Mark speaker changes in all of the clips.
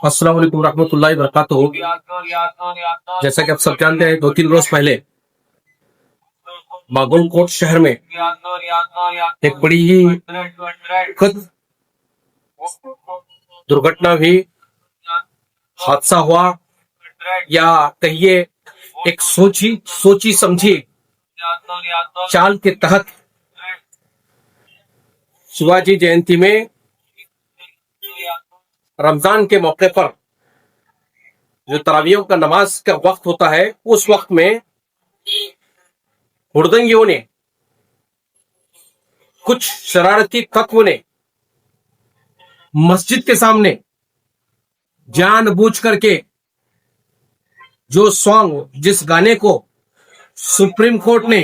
Speaker 1: अस्सलाम वालेकुम रहमतुल्लाहि वबरकातुहू। जैसा कि आप सब जानते हैं, 2-3 रोज पहले बागलकोट शहर में एक बड़ी ही दुखद दुर्घटना हुई, हादसा हुआ, या कहिए एक सोची समझी चाल के तहत शिवाजी जयंती में रमजान के मौके पर जो तरावियों का नमाज का वक्त होता है, उस वक्त में हुड़दंगियों ने, कुछ शरारती तत्व ने मस्जिद के सामने जानबूझ करके जो सॉन्ग, जिस गाने को सुप्रीम कोर्ट ने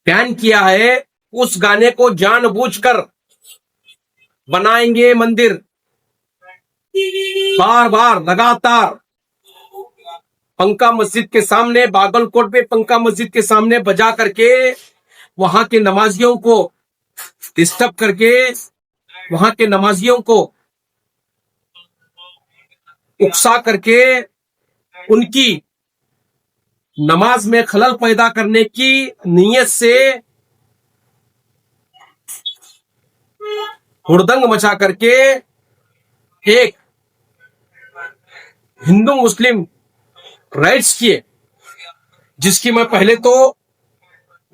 Speaker 1: बैन किया है, उस गाने को जानबूझकर बनाएंगे मंदिर, बार बार लगातार पंका मस्जिद के सामने, बागलकोट में पंका मस्जिद के सामने बजा करके वहां के नमाजियों को डिस्टर्ब करके, वहां के नमाजियों को उकसा करके उनकी नमाज में खलल पैदा करने की नीयत से हुड़दंग मचा करके एक हिंदू मुस्लिम राइट्स किए, जिसकी मैं पहले तो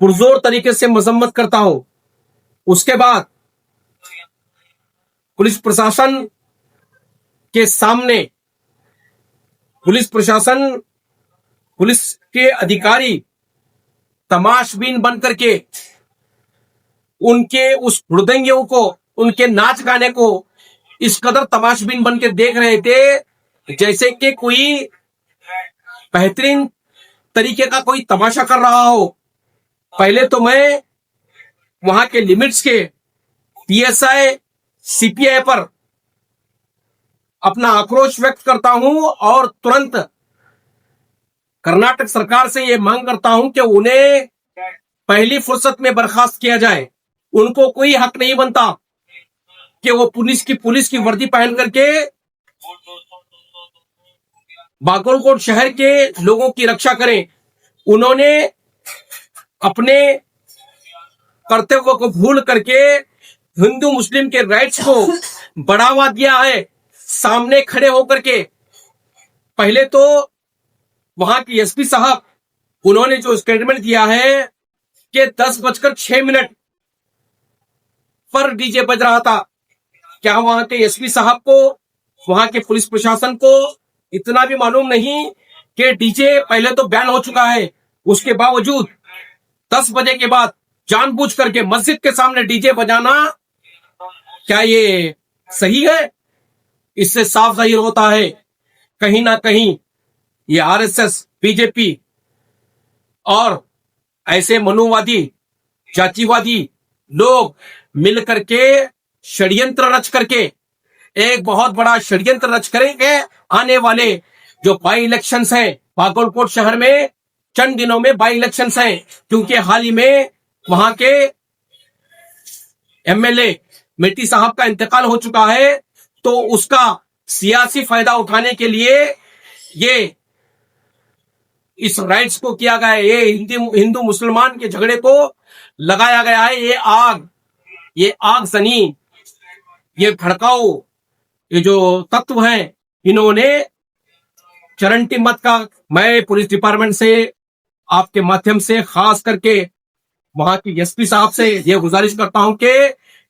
Speaker 1: पुरजोर तरीके से मजम्मत करता हूं। उसके बाद पुलिस प्रशासन के सामने पुलिस प्रशासन, पुलिस के अधिकारी तमाशबीन बन करके उनके उस हुड़दंगियों को, उनके नाच गाने को इस कदर तमाशबीन बन के देख रहे थे जैसे कि कोई बेहतरीन तरीके का कोई तमाशा कर रहा हो। पहले तो मैं वहां के लिमिट्स के पीएसआई, सीपीआई पर अपना आक्रोश व्यक्त करता हूं और तुरंत कर्नाटक सरकार से यह मांग करता हूं कि उन्हें पहली फुर्सत में बर्खास्त किया जाए। उनको कोई हक नहीं बनता कि वो पुलिस की वर्दी पहन करके बागलकोट शहर के लोगों की रक्षा करें। उन्होंने अपने कर्तव्य को भूल करके हिंदू मुस्लिम के राइट्स को बढ़ावा दिया है। सामने खड़े होकर के पहले तो वहां के एसपी साहब, उन्होंने जो स्टेटमेंट दिया है कि 10:06 पर डीजे बज रहा था। क्या वहां के एसपी साहब को, वहां के पुलिस प्रशासन को इतना भी मालूम नहीं कि डीजे पहले तो बैन हो चुका है, उसके बावजूद 10 बजे के बाद जानबूझ करके मस्जिद के सामने डीजे बजाना, क्या ये सही है? इससे साफ जाहिर होता है कहीं ना कहीं ये आरएसएस, बीजेपी और ऐसे मनुवादी, जातिवादी लोग मिल करके षड्यंत्र रच करके एक बहुत बड़ा षड्यंत्र रच करेंगे। आने वाले जो बाई इलेक्शंस हैं बागलकोट शहर में, चंद दिनों में बाई इलेक्शंस हैं, क्योंकि हाल ही में वहां के एमएलए मेटी साहब का इंतकाल हो चुका है, तो उसका सियासी फायदा उठाने के लिए ये इस राइट्स को किया गया है, ये हिंदू मुसलमान के झगड़े को लगाया गया है। ये आग सनी, ये भड़काऊ, ये जो तत्व हैं, इन्होंने चरंटी मत का, मैं पुलिस डिपार्टमेंट से आपके माध्यम से खास करके वहां की एसपी साहब से ये गुजारिश करता हूं कि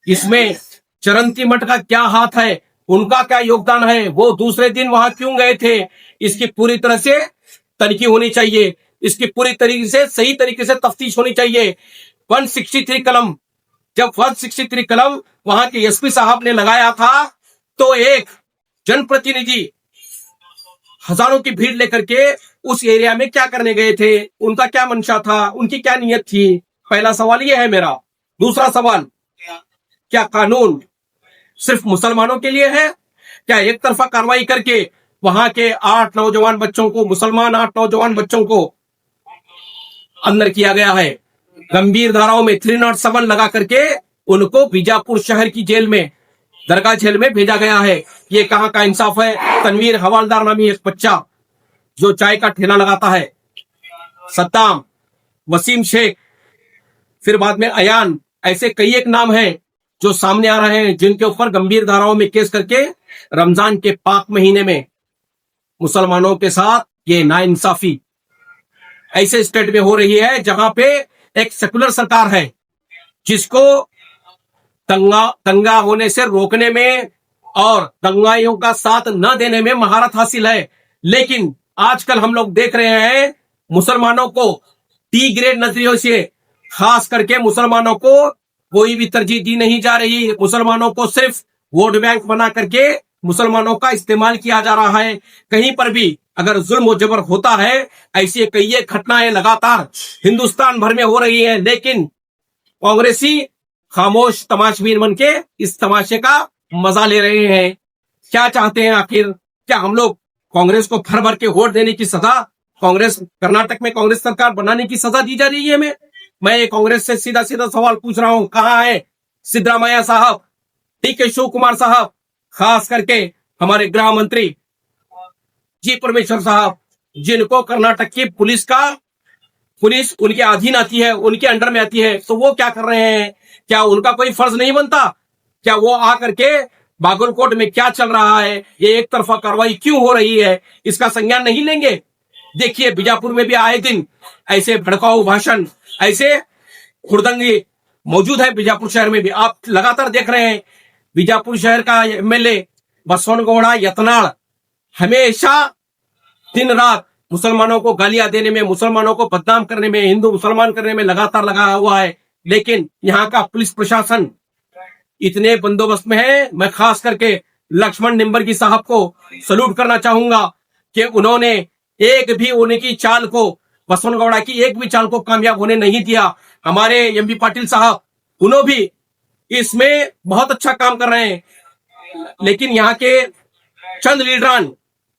Speaker 1: इसमें चरंती मठ का क्या हाथ है, उनका क्या योगदान है, वो दूसरे दिन वहां क्यों गए थे, इसकी पूरी तरह से तनिखी होनी चाहिए। इसकी पूरी तरीके से, सही तरीके से तफ्तीश होनी चाहिए। 163 कलम, जब 163 कलम वहां के एसपी साहब ने लगाया था, तो एक जनप्रतिनिधि हजारों की भीड़ लेकर के उस एरिया में क्या करने गए थे, उनका क्या मंशा था, उनकी क्या नीयत थी? पहला सवाल ये है मेरा। दूसरा सवाल, क्या कानून सिर्फ मुसलमानों के लिए है? क्या एक तरफा कार्रवाई करके वहां के 8 नौजवान बच्चों को, मुसलमान 8 नौजवान बच्चों को अंदर किया गया है? गंभीर धाराओं में 307 लगा करके उनको बीजापुर शहर की जेल में दरगाह जेल में भेजा गया है। ये कहाँ का इंसाफ है? तनवीर हवालदार नामी एक बच्चा जो चाय का ठेला लगाता है, सद्दाम, वसीम शेख, फिर बाद में अयान, ऐसे कई एक नाम हैं जो सामने आ रहे हैं जिनके ऊपर गंभीर धाराओं में केस करके रमजान के पाक महीने में मुसलमानों के साथ ये नाइंसाफी ऐसे स्टेट में हो रही है जहां पे एक सेकुलर सरकार है जिसको दंगा होने से रोकने में और दंगाइयों का साथ न देने में महारत हासिल है। लेकिन आजकल हम लोग देख रहे हैं मुसलमानों को टी ग्रेड नजरियों से, खास करके मुसलमानों को कोई भी तरजीह दी नहीं जा रही। मुसलमानों को सिर्फ वोट बैंक बना करके मुसलमानों का इस्तेमाल किया जा रहा है। कहीं पर भी अगर जुल्म और जबर होता है, ऐसी कई घटनाएं लगातार हिंदुस्तान भर में हो रही है, लेकिन कांग्रेसी खामोश तमाशबीन बन के इस तमाशे का मजा ले रहे हैं। क्या चाहते हैं आखिर? क्या हम लोग कांग्रेस को भर भर के वोट देने की सजा, कांग्रेस कर्नाटक में कांग्रेस सरकार बनाने की सजा दी जा रही है हमें? मैं कांग्रेस से सीधा सीधा सवाल पूछ रहा हूं, कहां है सिद्धरामैया साहब, DK शिव कुमार साहब, खास करके हमारे गृह मंत्री जी परमेश्वर साहब, जिनको कर्नाटक की पुलिस उनके अधीन आती है, उनके अंडर में आती है, तो वो क्या कर रहे हैं? क्या उनका कोई फर्ज नहीं बनता? क्या वो आकर के बागलकोट में क्या चल रहा है, ये एक तरफा कार्रवाई क्यों हो रही है, इसका संज्ञान नहीं लेंगे? देखिए बीजापुर में भी आए दिन ऐसे भड़काऊ भाषण, ऐसे हुड़दंगी मौजूद है। बीजापुर शहर में भी आप लगातार देख रहे हैं। बीजापुर शहर का MLA बसवनगौड़ा यत्नाड़ हमेशा दिन रात मुसलमानों को गालियां देने में, मुसलमानों को बदनाम करने में, हिंदू मुसलमान करने में लगातार लगा हुआ है। लेकिन यहाँ का पुलिस प्रशासन इतने बंदोबस्त में है। मैं खास करके लक्ष्मण निंबरगी साहब को सल्यूट करना चाहूंगा कि उन्होंने एक भी उनकी चाल को, बसवनगौड़ा की एक भी चाल को कामयाब होने नहीं दिया। हमारे MB पाटिल साहब, उन्होंने भी इसमें बहुत अच्छा काम कर रहे हैं। लेकिन यहाँ के चंद लीडरान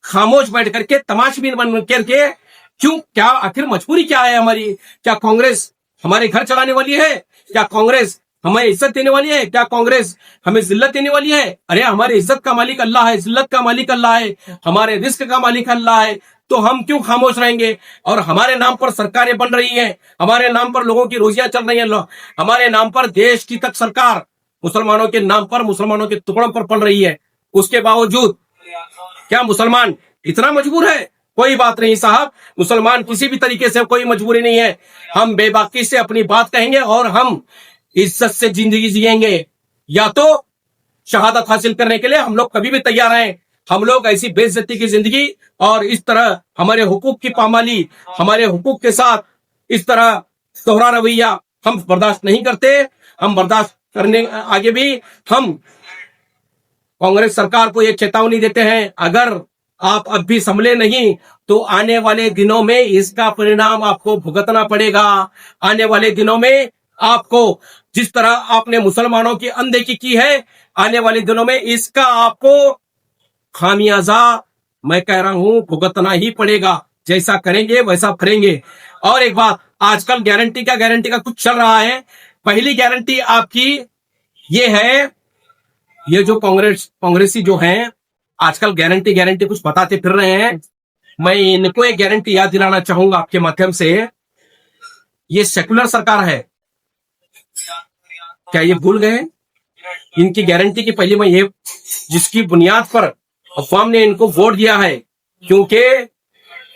Speaker 1: खामोश बैठ करके तमाशबीन बन करके क्यों? क्या आखिर मजबूरी क्या है हमारी? क्या कांग्रेस हमारे घर चलाने वाली है? क्या कांग्रेस हमें इज्जत देने वाली है? क्या कांग्रेस हमें जिल्लत देने वाली है? अरे हमारे इज्जत का मालिक अल्लाह है, जिल्लत का मालिक अल्लाह है, हमारे रिस्क का मालिक अल्लाह है, तो हम क्यों खामोश रहेंगे? और हमारे नाम पर सरकारें बन रही हैं, हमारे नाम पर लोगों की रोजियां चल रही हैं, हमारे नाम पर देश की तक सरकार मुसलमानों के नाम पर, मुसलमानों के टुकड़ों पर पल रही है। उसके बावजूद क्या मुसलमान इतना मजबूर है? कोई बात नहीं साहब, मुसलमान किसी भी तरीके से कोई मजबूरी नहीं है। हम बेबाकी से अपनी बात कहेंगे और हम इज्जत से जिंदगी जिएंगे, या तो शहादत हासिल करने के लिए हम लोग कभी भी तैयार हैं। हम लोग ऐसी बेइज्जती की जिंदगी और इस तरह हमारे हुकूक की पामाली, हमारे हुकूक के साथ इस तरह दोहरा रवैया हम बर्दाश्त नहीं करते। हम बर्दाश्त करने आगे भी हम कांग्रेस सरकार को यह चेतावनी देते हैं, अगर आप अब भी संभले नहीं तो आने वाले दिनों में इसका परिणाम आपको भुगतना पड़ेगा। आने वाले दिनों में आपको, जिस तरह आपने मुसलमानों की अनदेखी की है, आने वाले दिनों में इसका आपको खामियाजा, मैं कह रहा हूं, भुगतना ही पड़ेगा। जैसा करेंगे वैसा करेंगे। और एक बात, आजकल गारंटी का कुछ चल रहा है। पहली गारंटी आपकी ये है, ये जो कांग्रेसी जो हैं आजकल गारंटी कुछ बताते फिर रहे हैं। मैं इनको एक गारंटी याद दिलाना चाहूंगा आपके माध्यम से। ये सेकुलर सरकार है, क्या ये भूल गए? इनकी गारंटी की पहले मैं ये, जिसकी बुनियाद पर अवाम ने इनको वोट दिया है, क्योंकि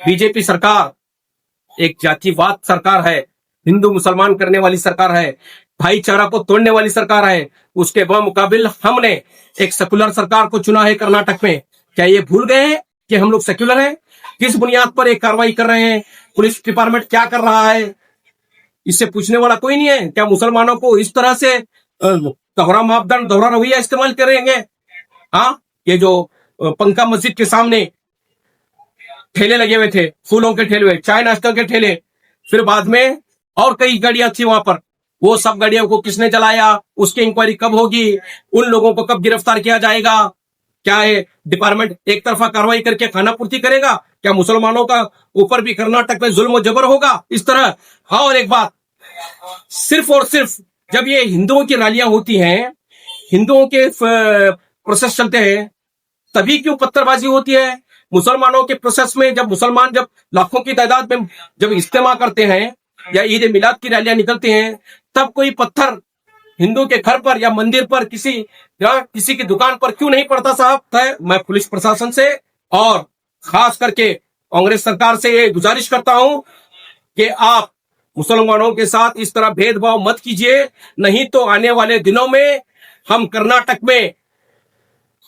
Speaker 1: बीजेपी सरकार एक जातिवाद सरकार है, हिंदू मुसलमान करने वाली सरकार है, भाईचारा को तोड़ने वाली सरकार है। उसके मुकाबिल हमने एक सेकुलर सरकार को चुना है कर्नाटक में। क्या ये भूल गए हैं कि हम लोग सेकुलर हैं? किस बुनियाद पर एक कार्रवाई कर रहे हैं? पुलिस डिपार्टमेंट क्या कर रहा है? इससे पूछने वाला कोई नहीं है। क्या मुसलमानों को इस तरह से दोहरा मापदंड, दोहरा रवैया इस्तेमाल करेंगे? हाँ, ये जो पंखा मस्जिद के सामने ठेले लगे हुए थे, फूलों के ठेले, चाय नाश्ता के ठेले, फिर बाद में और कई गाड़ियां थी वहां पर, वो सब गाड़ियों को किसने जलाया? उसकी इंक्वायरी कब होगी? उन लोगों को कब गिरफ्तार किया जाएगा? क्या है डिपार्टमेंट एक तरफा कार्रवाई करके खाना पूर्ति करेगा? क्या मुसलमानों का ऊपर भी कर्नाटक में जुल्म और जबर होगा इस तरह? हाँ, और एक बात, सिर्फ और सिर्फ जब ये हिंदुओं की रैलियां होती हैं, हिंदुओं के प्रोसेस चलते हैं, तभी क्यों पत्थरबाजी होती है? मुसलमानों के प्रोसेस में जब मुसलमान जब लाखों की तादाद में जब इज्तिमा करते हैं या ईद मिलाद की रैलियां निकलती हैं, तब कोई पत्थर हिंदू के घर पर या मंदिर पर किसी की दुकान पर क्यों नहीं पड़ता साहब? मैं पुलिस प्रशासन से और खास करके कांग्रेस सरकार से ये गुजारिश करता हूं कि आप मुसलमानों के साथ इस तरह भेदभाव मत कीजिए, नहीं तो आने वाले दिनों में हम कर्नाटक में,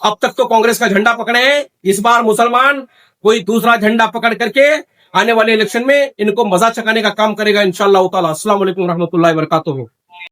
Speaker 1: अब तक तो कांग्रेस का झंडा पकड़े हैं, इस बार मुसलमान कोई दूसरा झंडा पकड़ करके आने वाले इलेक्शन में इनको मजा चकाने का काम करेगा इंशाअल्लाह ताला। अस्सलाम वालेकुम रहमतुल्लाहि व बरकातुहू।